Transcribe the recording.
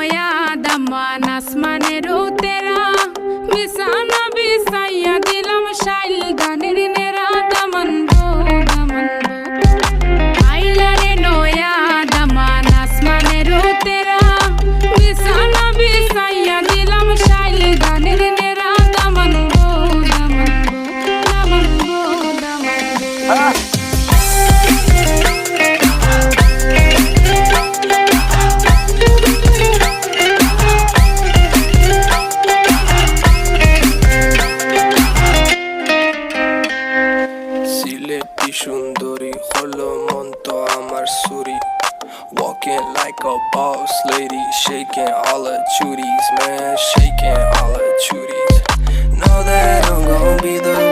নয়া দামান আসমানেরও তেরা বিছানা বিছাইয়া দিলাম শাইল গানের নেরা দামান গো দামান আইলারে নয়া দামান আসমানেরও তেরা বিছানা বিছাইয়া দিলাম শাইল গানের নেরা দামান গো দামান দামান গো দামান সুন্দরী হলো মন তো আমার সুরি walking like a boss lady shaking all her chuties man shaking all her chuties know that I'm gonna be the